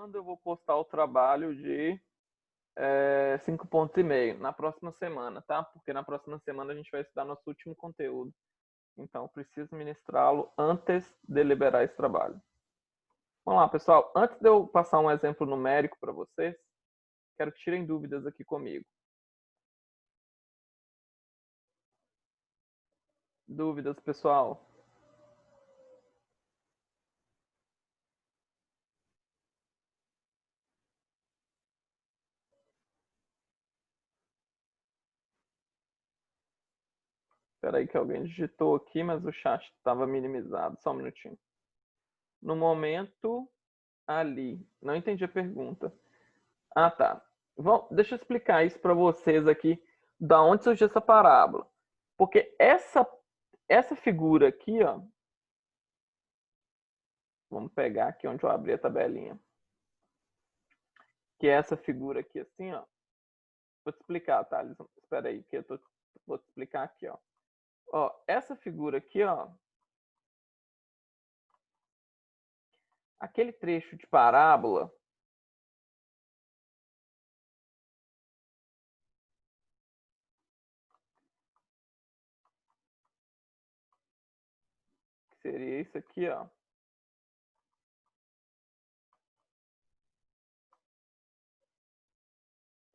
quando eu vou postar o trabalho de 5,5 pontos na próxima semana, tá? Porque na próxima semana a gente vai estudar nosso último conteúdo. Então, eu preciso ministrá-lo antes de liberar esse trabalho. Vamos lá, pessoal. Antes de eu passar um exemplo numérico para vocês, quero que tirem dúvidas aqui comigo. Dúvidas, pessoal? Espera aí que alguém digitou aqui, mas o chat estava minimizado. Só um minutinho. No momento, ali. Não entendi a pergunta. Ah, tá. Deixa eu explicar isso para vocês aqui, da onde surgiu essa parábola. Porque essa figura aqui, ó, vamos pegar aqui onde eu abri a tabelinha. Que é essa figura aqui, assim, ó. Vou te explicar, tá, Thales? Espera aí, que vou te explicar aqui, ó. Ó, essa figura aqui, ó. Aquele trecho de parábola. Que seria isso aqui, ó.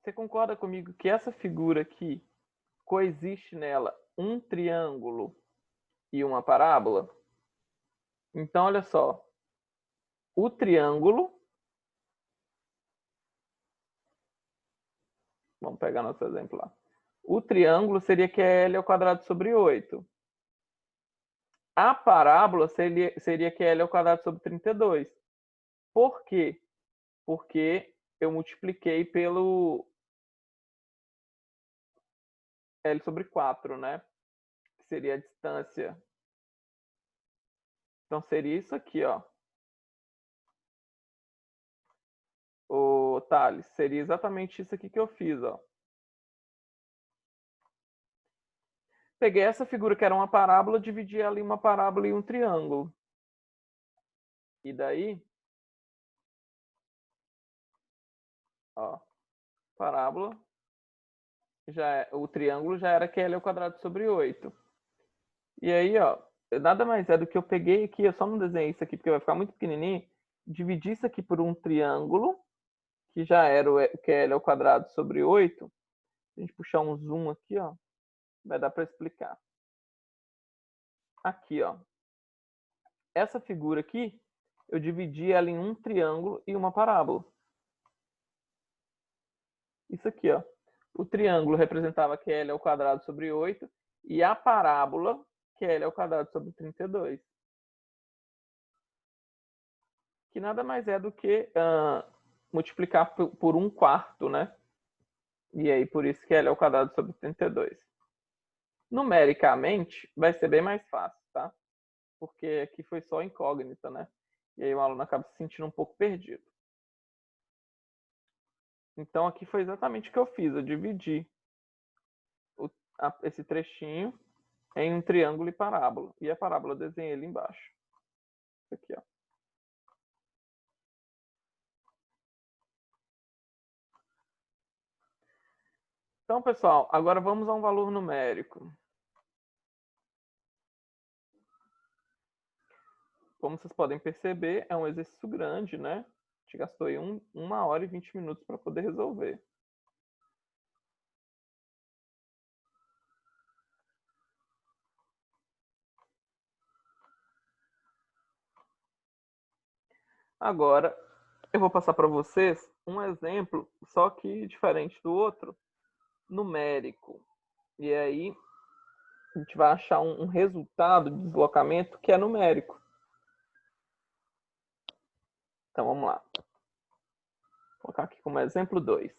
Você concorda comigo que essa figura aqui coexiste nela um triângulo e uma parábola? Então, olha só. O triângulo. Vamos pegar nosso exemplo lá. O triângulo seria QL ao quadrado sobre 8. A parábola seria QL ao quadrado sobre 32. Por quê? Porque eu multipliquei pelo L sobre 4, né? Que seria a distância. Então, seria isso aqui, ó. O Thales, seria exatamente isso aqui que eu fiz, ó. Peguei essa figura que era uma parábola, dividi ela em uma parábola e um triângulo. E daí, ó, parábola, o triângulo já era QL ao quadrado sobre 8. E aí, ó, nada mais é do que eu peguei aqui, eu só não desenhei isso aqui porque vai ficar muito pequenininho, dividi isso aqui por um triângulo, que já era o QL ao quadrado sobre 8. Se a gente puxar um zoom aqui, ó, vai dar para explicar. Aqui, ó. Essa figura aqui, eu dividi ela em um triângulo e uma parábola. Isso aqui, ó. O triângulo representava QL ao quadrado sobre 8 e a parábola QL ao quadrado sobre 32. Que nada mais é do que multiplicar por 1/4, né? E aí, por isso que L ao quadrado sobre 32. Numericamente, vai ser bem mais fácil, tá? Porque aqui foi só incógnita, né? E aí o aluno acaba se sentindo um pouco perdido. Então, aqui foi exatamente o que eu fiz. Eu dividi esse trechinho em um triângulo e parábola. E a parábola eu desenhei ali embaixo. Isso aqui, ó. Então, pessoal, agora vamos a um valor numérico. Como vocês podem perceber, é um exercício grande, né? A gente gastou aí 1 hora e 20 minutos para poder resolver. Agora, eu vou passar para vocês um exemplo, só que diferente do outro, numérico. E aí, a gente vai achar um resultado de deslocamento que é numérico. Então, vamos lá. Vou colocar aqui como exemplo 2.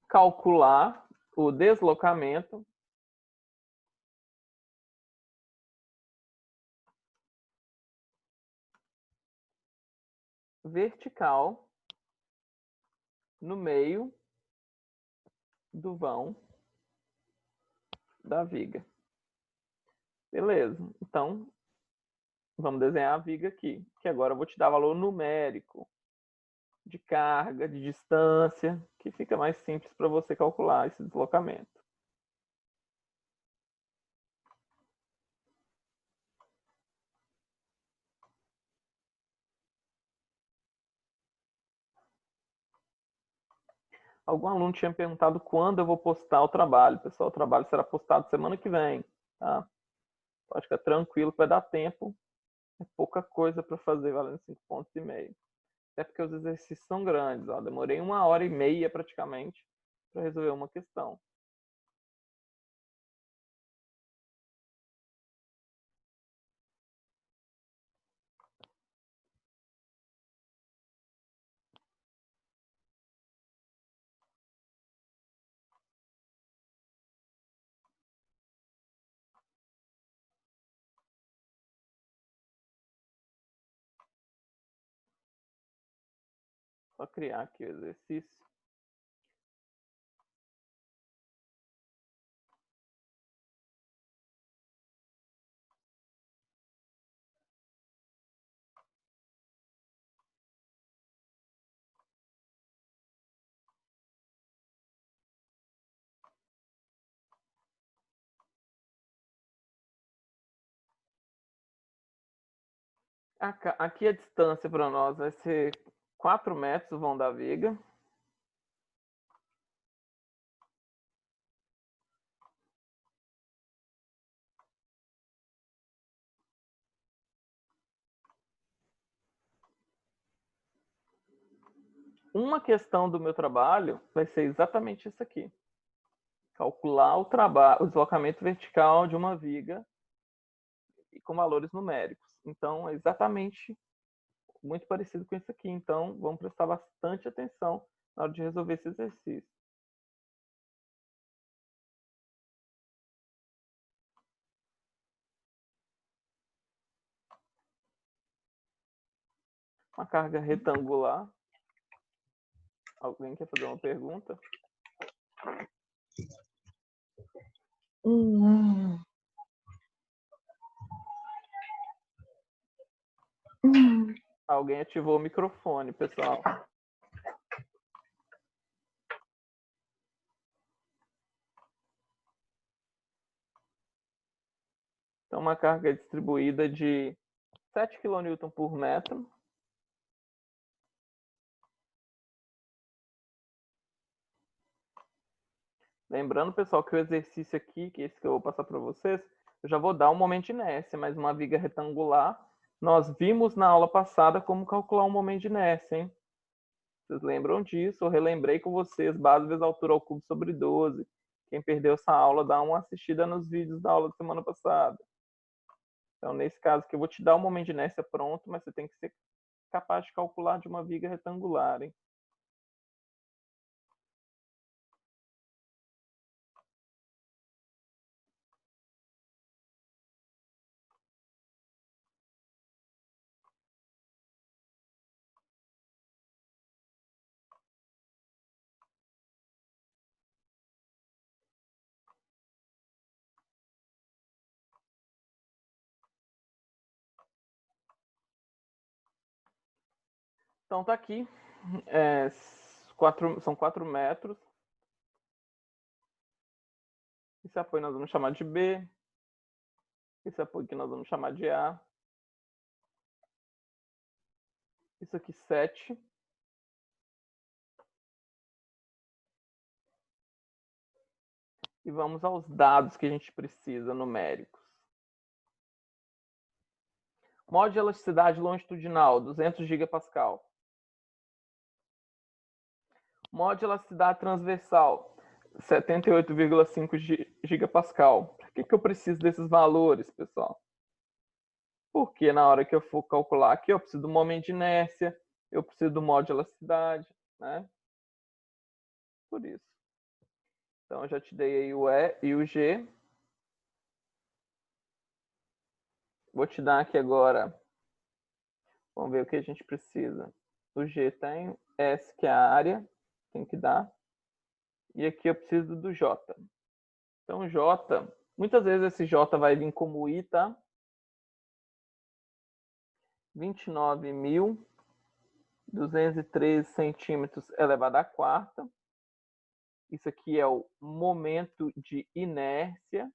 Calcular o deslocamento vertical no meio do vão da viga. Beleza, então vamos desenhar a viga aqui, que agora eu vou te dar valor numérico de carga, de distância, que fica mais simples para você calcular esse deslocamento. Algum aluno tinha perguntado quando eu vou postar o trabalho. Pessoal, o trabalho será postado semana que vem, tá? Pode ficar tranquilo que vai dar tempo. É pouca coisa para fazer valendo 5,5 pontos. Até porque os exercícios são grandes. Ó. Demorei 1h30 praticamente para resolver uma questão. Só criar aqui o exercício. Aqui a distância para nós vai ser 4 metros o vão da viga. Uma questão do meu trabalho vai ser exatamente isso aqui. Calcular o deslocamento vertical de uma viga e com valores numéricos. Então, é exatamente muito parecido com isso aqui. Então, vamos prestar bastante atenção na hora de resolver esse exercício. Uma carga retangular. Alguém quer fazer uma pergunta? Alguém ativou o microfone, pessoal. Então, uma carga distribuída de 7 kN por metro. Lembrando, pessoal, que o exercício aqui, que é esse que eu vou passar para vocês, eu já vou dar um momento de inércia, mas uma viga retangular, nós vimos na aula passada como calcular um momento de inércia, hein? Vocês lembram disso? Eu relembrei com vocês, base vezes altura ao cubo sobre 12. Quem perdeu essa aula, dá uma assistida nos vídeos da aula da semana passada. Então, nesse caso aqui, eu vou te dar um momento de inércia pronto, mas você tem que ser capaz de calcular de uma viga retangular, hein? Então, tá aqui. São 4 metros. Esse apoio nós vamos chamar de B. Esse apoio aqui nós vamos chamar de A. Isso aqui 7. E vamos aos dados que a gente precisa, numéricos. Modo de elasticidade longitudinal, 200 gigapascal. Modo de elasticidade transversal, 78,5 gigapascal. Por que eu preciso desses valores, pessoal? Porque na hora que eu for calcular aqui, eu preciso do momento de inércia, eu preciso do modo de elasticidade, né? Por isso. Então, eu já te dei aí o E e o G. Vou te dar aqui agora. Vamos ver o que a gente precisa. O G tem, S que é a área, tem que dar. E aqui eu preciso do J. Então, J Muitas vezes esse J vai vir como I, tá? 29.213 centímetros elevado à quarta. Isso aqui é o momento de inércia.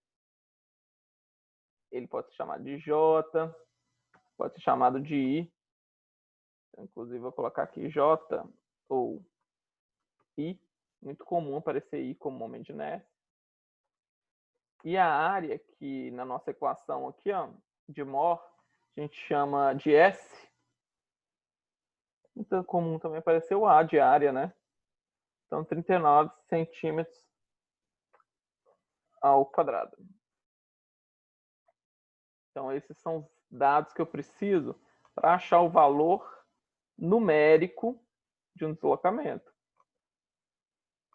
Ele pode ser chamado de J, pode ser chamado de I. Inclusive, vou colocar aqui J ou I. Muito comum aparecer I como momento de inércia. E a área, que na nossa equação aqui, ó, de Mohr, a gente chama de S. Muito comum também aparecer o A de área, né? Então, 39 centímetros ao quadrado. Então, esses são os dados que eu preciso para achar o valor numérico de um deslocamento.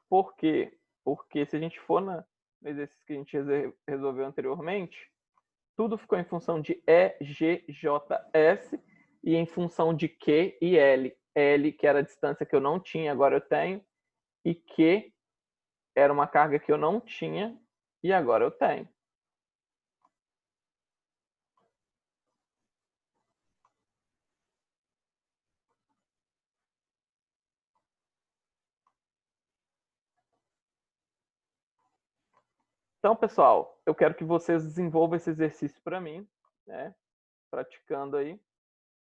Por quê? Porque se a gente for no exercício que a gente resolveu anteriormente, tudo ficou em função de E, G, J, S e em função de Q e L. L, que era a distância que eu não tinha, agora eu tenho, e Q era uma carga que eu não tinha e agora eu tenho. Então, pessoal, eu quero que vocês desenvolvam esse exercício para mim, né? Praticando aí.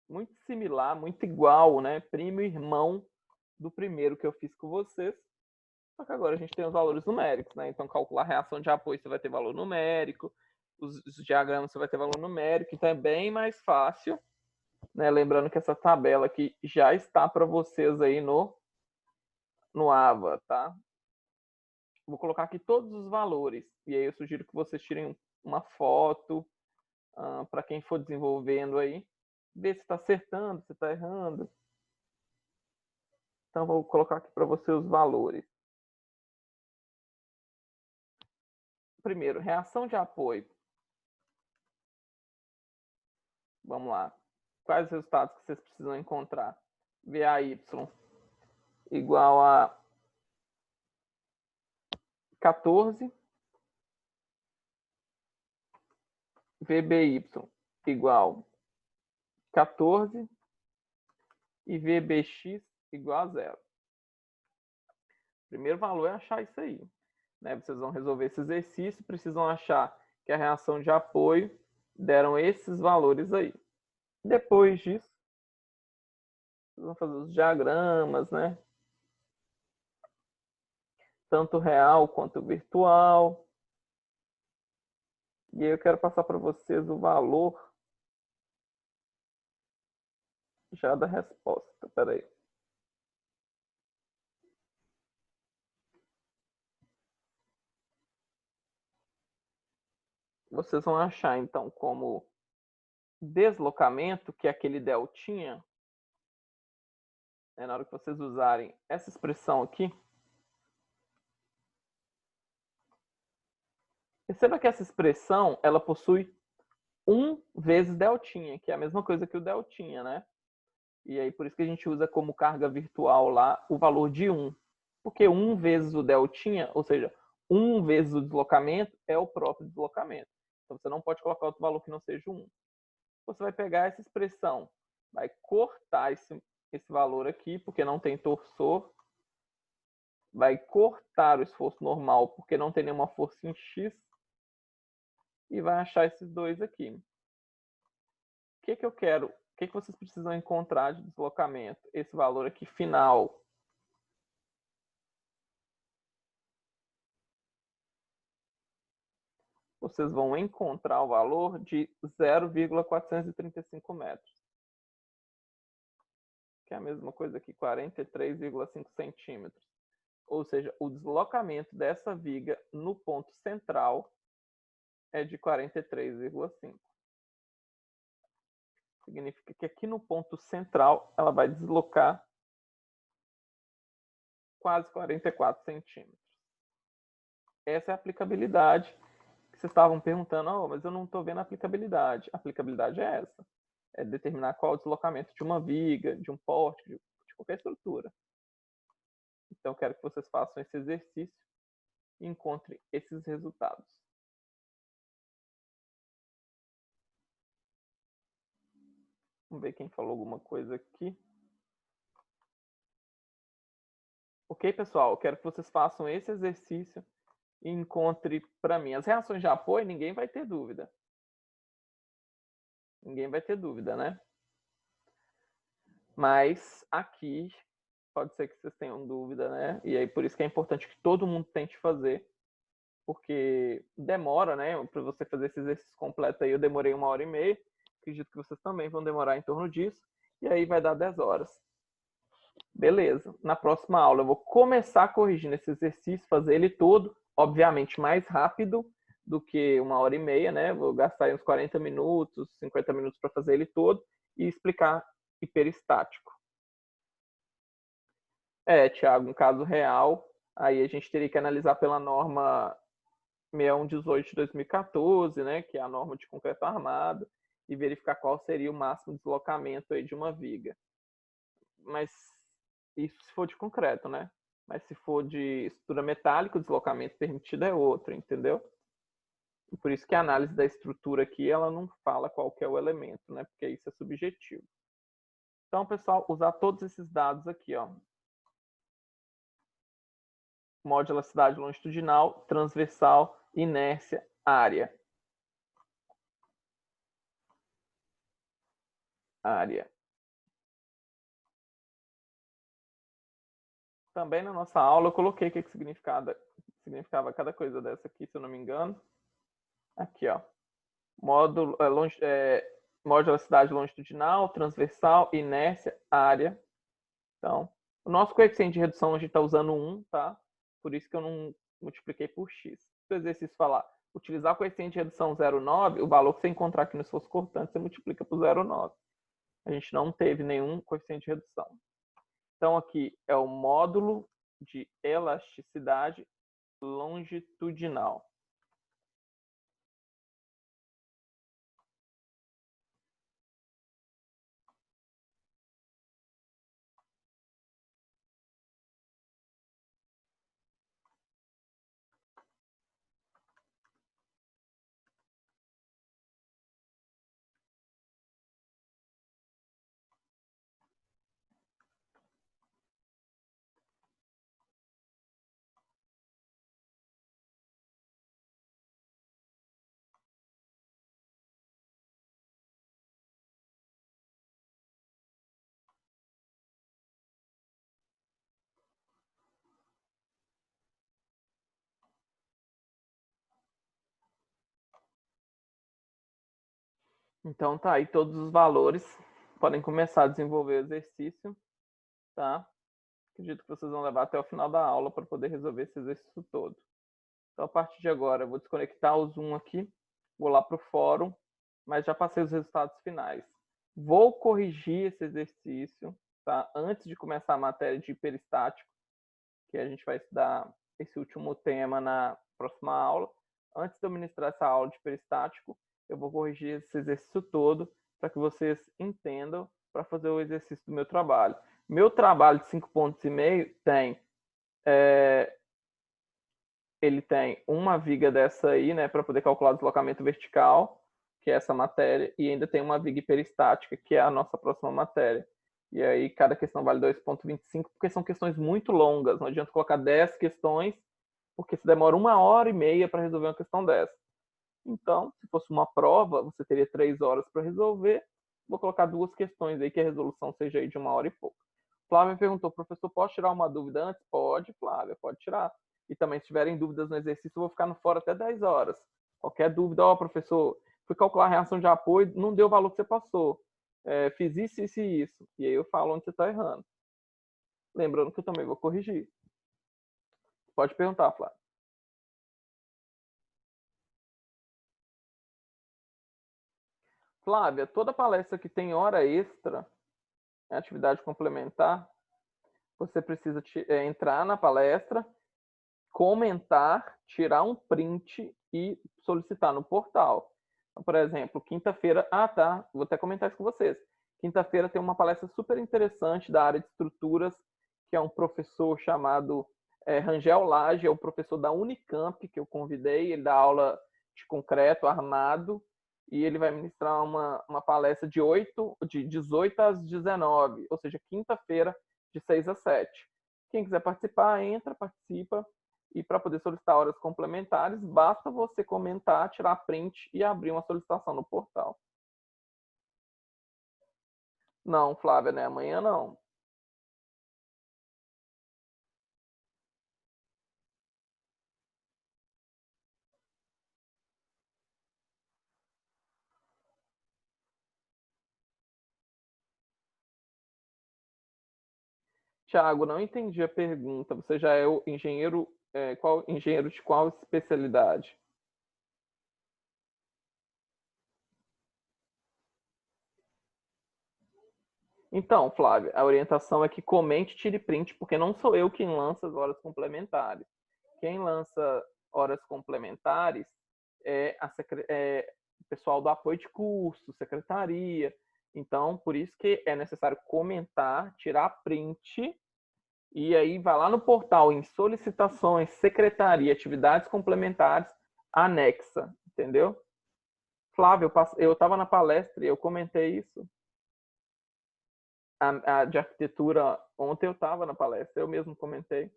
Muito similar, muito igual, né? Primo e irmão do primeiro que eu fiz com vocês. Só que agora a gente tem os valores numéricos, né? Então, calcular a reação de apoio você vai ter valor numérico, os diagramas você vai ter valor numérico, então é bem mais fácil, né? Lembrando que essa tabela aqui já está para vocês aí no AVA, tá? Vou colocar aqui todos os valores, e aí eu sugiro que vocês tirem uma foto para quem for desenvolvendo aí, ver se está acertando, se está errando. Então, vou colocar aqui para você os valores. Primeiro, reação de apoio. Vamos lá. Quais os resultados que vocês precisam encontrar? VAY igual a 14. VBY igual a 14. E VBX igual a 0. O primeiro valor é achar isso aí. Né? Vocês vão resolver esse exercício, precisam achar que a reação de apoio deram esses valores aí. Depois disso, vocês vão fazer os diagramas, né? Tanto real quanto virtual. E aí eu quero passar para vocês o valor já da resposta. Espera aí. Vocês vão achar, então, como deslocamento, que é aquele deltinha, né, na hora que vocês usarem essa expressão aqui, perceba que essa expressão, ela possui 1 vezes deltinha, que é a mesma coisa que o deltinha, né? E aí, por isso que a gente usa como carga virtual lá o valor de 1. Porque 1 vezes o deltinha, ou seja, 1 vezes o deslocamento, é o próprio deslocamento. Então, você não pode colocar outro valor que não seja 1. Você vai pegar essa expressão, vai cortar esse valor aqui, porque não tem torsor, vai cortar o esforço normal, porque não tem nenhuma força em X, e vai achar esses dois aqui. O que eu quero? O que vocês precisam encontrar de deslocamento? Esse valor aqui final. Vocês vão encontrar o valor de 0,435 metros. Que é a mesma coisa que 43,5 centímetros. Ou seja, o deslocamento dessa viga no ponto central é de 43,5. Significa que aqui no ponto central ela vai deslocar quase 44 centímetros. Essa é a aplicabilidade que vocês estavam perguntando, oh, mas eu não estou vendo a aplicabilidade. A aplicabilidade é essa. É determinar qual o deslocamento de uma viga, de um poste, de qualquer estrutura. Então, eu quero que vocês façam esse exercício e encontrem esses resultados. Vamos ver quem falou alguma coisa aqui. Ok, pessoal? Eu quero que vocês façam esse exercício e encontre para mim. As reações de apoio, ninguém vai ter dúvida. Ninguém vai ter dúvida, né? Mas aqui pode ser que vocês tenham dúvida, né? E aí por isso que é importante que todo mundo tente fazer, porque demora, né? Para você fazer esse exercício completo aí, eu demorei 1h30. Acredito que vocês também vão demorar em torno disso. E aí vai dar 10 horas. Beleza. Na próxima aula eu vou começar corrigindo esse exercício, fazer ele todo, obviamente mais rápido do que 1h30, né? Vou gastar aí uns 40 minutos, 50 minutos para fazer ele todo e explicar hiperestático. Thiago, um caso real, aí a gente teria que analisar pela norma 6118 de 2014, né, que é a norma de concreto armado, e verificar qual seria o máximo deslocamento aí de uma viga. Mas isso se for de concreto, né? Mas se for de estrutura metálica, o deslocamento permitido é outro, entendeu? E por isso que a análise da estrutura aqui, ela não fala qual que é o elemento, né? Porque isso é subjetivo. Então, pessoal, usar todos esses dados aqui, ó. Módulo elasticidade longitudinal, transversal, inércia, área. Área. Também na nossa aula eu coloquei o que significava cada coisa dessa aqui, se eu não me engano. Aqui, ó. Módulo, módulo elasticidade longitudinal, transversal, inércia, área. Então, o nosso coeficiente de redução a gente está usando 1, tá? Por isso que eu não multipliquei por x. Se o exercício falar utilizar o coeficiente de redução 0,9, o valor que você encontrar aqui no esforço cortante, você multiplica por 0,9. A gente não teve nenhum coeficiente de redução. Então, aqui é o módulo de elasticidade longitudinal. Então, tá aí todos os valores. Podem começar a desenvolver o exercício, tá? Acredito que vocês vão levar até o final da aula para poder resolver esse exercício todo. Então, a partir de agora, eu vou desconectar o Zoom aqui, vou lá para o fórum, mas já passei os resultados finais. Vou corrigir esse exercício, tá? Antes de começar a matéria de hiperestático, que a gente vai estudar esse último tema na próxima aula. Antes de eu ministrar essa aula de hiperestático, eu vou corrigir esse exercício todo para que vocês entendam para fazer o exercício do meu trabalho. Meu trabalho de 5,5 pontos tem ele tem uma viga dessa aí, né, para poder calcular o deslocamento vertical, que é essa matéria, e ainda tem uma viga hiperestática, que é a nossa próxima matéria. E aí cada questão vale 2,25, porque são questões muito longas. Não adianta colocar 10 questões, porque se demora 1h30 para resolver uma questão dessa. Então, se fosse uma prova, você teria 3 horas para resolver. Vou colocar 2 questões aí, que a resolução seja aí de 1h e pouco. Flávia perguntou, professor, posso tirar uma dúvida antes? Pode, Flávia, pode tirar. E também, se tiverem dúvidas no exercício, eu vou ficar no fora até 10 horas. Qualquer dúvida, ó, professor, fui calcular a reação de apoio, não deu o valor que você passou. Fiz isso, isso e isso. E aí eu falo onde você está errando. Lembrando que eu também vou corrigir. Pode perguntar, Flávia. Flávia, toda palestra que tem hora extra, atividade complementar, você precisa entrar na palestra, comentar, tirar um print e solicitar no portal. Então, por exemplo, quinta-feira... Ah, tá. Vou até comentar isso com vocês. Quinta-feira tem uma palestra super interessante da área de estruturas, que é um professor chamado Rangel Lage, é o professor da Unicamp, que eu convidei. Ele dá aula de concreto armado e ele vai ministrar uma palestra de 18 às 19, ou seja, quinta-feira, de 6 às 7. Quem quiser participar, entra, participa. E para poder solicitar horas complementares, basta você comentar, tirar print e abrir uma solicitação no portal. Não, Flávia, né? Amanhã não. Tiago, não entendi a pergunta. Você já é o engenheiro, engenheiro de qual especialidade? Então, Flávia, a orientação é que comente e tire print, porque não sou eu quem lança as horas complementares. Quem lança horas complementares é o pessoal do apoio de curso, secretaria. Então, por isso que é necessário comentar, tirar print, e aí vai lá no portal em solicitações, secretaria, atividades complementares, anexa, entendeu? Flávio, eu estava na palestra e eu comentei isso. A de arquitetura, ontem eu estava na palestra, eu mesmo comentei,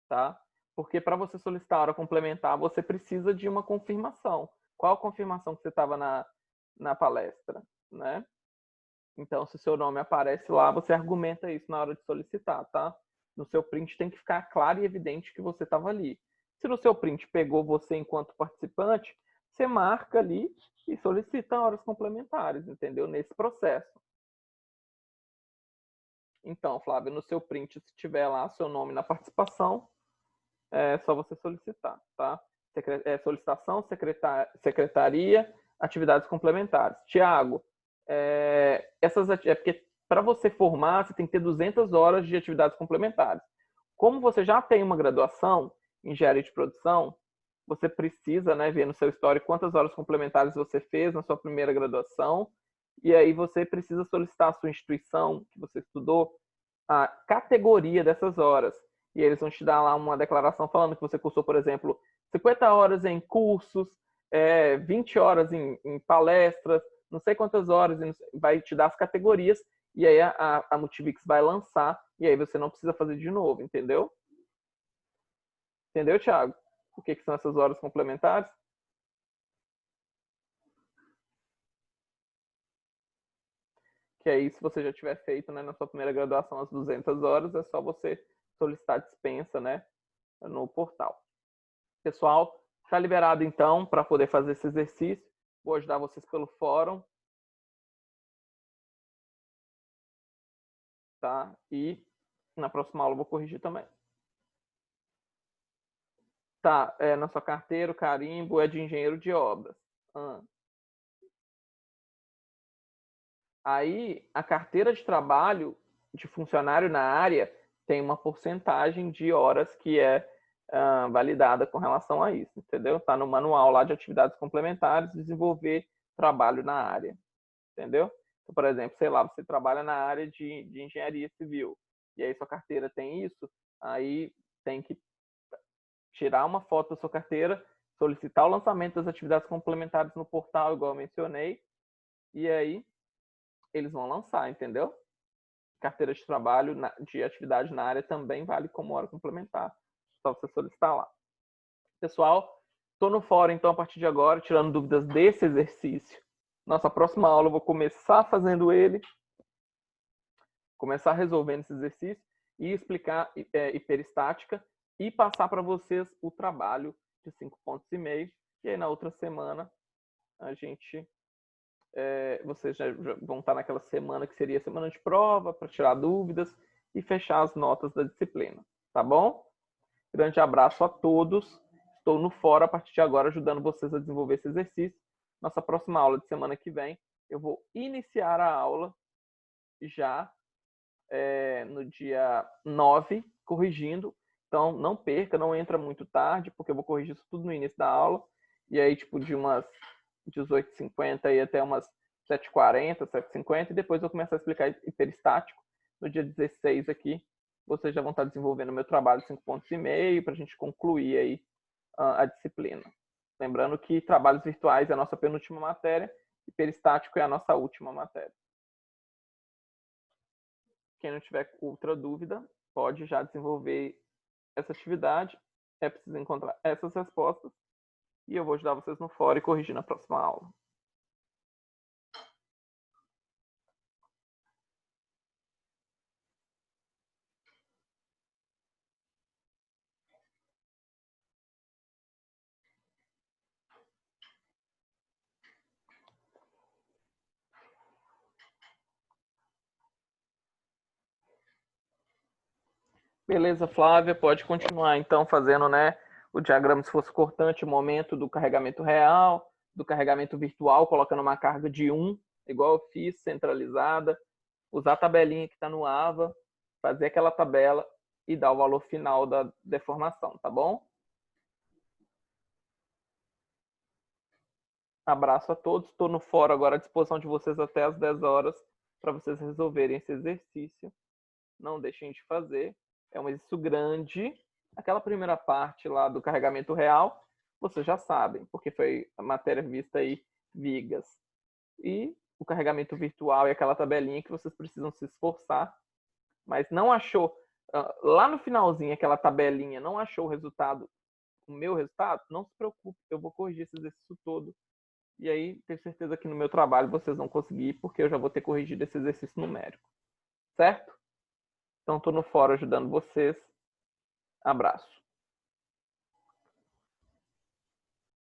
tá? Porque para você solicitar a hora complementar, você precisa de uma confirmação. Qual a confirmação que você estava na palestra, né? Então, se o seu nome aparece lá, você argumenta isso na hora de solicitar, tá? No seu print tem que ficar claro e evidente que você estava ali. Se no seu print pegou você enquanto participante, você marca ali e solicita horas complementares, entendeu? Nesse processo. Então, Flávio, no seu print, se tiver lá seu nome na participação, é só você solicitar, tá? Solicitação, secretaria, atividades complementares. Tiago, porque para você formar, você tem que ter 200 horas de atividades complementares. Como você já tem uma graduação em engenharia de produção, você precisa, né, ver no seu histórico quantas horas complementares você fez na sua primeira graduação, e aí você precisa solicitar à sua instituição que você estudou a categoria dessas horas. E eles vão te dar lá uma declaração falando que você cursou, por exemplo, 50 horas em cursos, 20 horas em palestras, não sei quantas horas, vai te dar as categorias, e aí a Multibix vai lançar, e aí você não precisa fazer de novo, entendeu? Entendeu, Thiago? O que são essas horas complementares? Que aí, se você já tiver feito, né, na sua primeira graduação as 200 horas, é só você solicitar dispensa, né, no portal. Pessoal, está liberado então para poder fazer esse exercício. Vou ajudar vocês pelo fórum, tá? E na próxima aula eu vou corrigir também. Tá, na sua carteira, o carimbo é de engenheiro de obras. Aí, a carteira de trabalho de funcionário na área tem uma porcentagem de horas que é validada com relação a isso, entendeu? Está no manual lá de atividades complementares, desenvolver trabalho na área, entendeu? Então, por exemplo, sei lá, você trabalha na área de engenharia civil, e aí sua carteira tem isso, aí tem que tirar uma foto da sua carteira, solicitar o lançamento das atividades complementares no portal, igual eu mencionei, e aí eles vão lançar, entendeu? Carteira de trabalho de atividade na área também vale como hora complementar. Só você solicitar lá. Pessoal, estou no fórum, então, a partir de agora, tirando dúvidas desse exercício. Nossa próxima aula eu vou começar fazendo ele, começar resolvendo esse exercício e explicar hiperestática e passar para vocês o trabalho de 5,5 pontos. E aí, na outra semana, a gente vocês já vão estar naquela semana que seria a semana de prova, para tirar dúvidas e fechar as notas da disciplina. Tá bom? Grande abraço a todos. Estou no fórum a partir de agora ajudando vocês a desenvolver esse exercício. Nossa próxima aula de semana que vem, eu vou iniciar a aula já no dia 9, corrigindo. Então, não perca, não entra muito tarde, porque eu vou corrigir isso tudo no início da aula. E aí, tipo, de umas 18h50 e até umas 7h40, 7h50, e depois eu começar a explicar hiperestático. No dia 16 aqui, vocês já vão estar desenvolvendo o meu trabalho de 5,5 pontos para a gente concluir aí a disciplina. Lembrando que trabalhos virtuais é a nossa penúltima matéria e peristático é a nossa última matéria. Quem não tiver outra dúvida, pode já desenvolver essa atividade. É preciso encontrar essas respostas e eu vou ajudar vocês no fórum e corrigir na próxima aula. Beleza, Flávia, pode continuar então fazendo, né, o diagrama se fosse cortante, o momento do carregamento real, do carregamento virtual, colocando uma carga de 1, igual eu fiz, centralizada, usar a tabelinha que está no AVA, fazer aquela tabela e dar o valor final da deformação, tá bom? Abraço a todos, estou no fórum agora à disposição de vocês até às 10 horas para vocês resolverem esse exercício. Não deixem de fazer. É um exercício grande. Aquela primeira parte lá do carregamento real, vocês já sabem, porque foi a matéria vista aí, vigas. E o carregamento virtual é aquela tabelinha que vocês precisam se esforçar, mas não achou, lá no finalzinho, aquela tabelinha, não achou o resultado, o meu resultado, não se preocupe, eu vou corrigir esse exercício todo. E aí, tenho certeza que no meu trabalho vocês vão conseguir, porque eu já vou ter corrigido esse exercício numérico. Certo? Então, estou no fórum ajudando vocês. Abraço.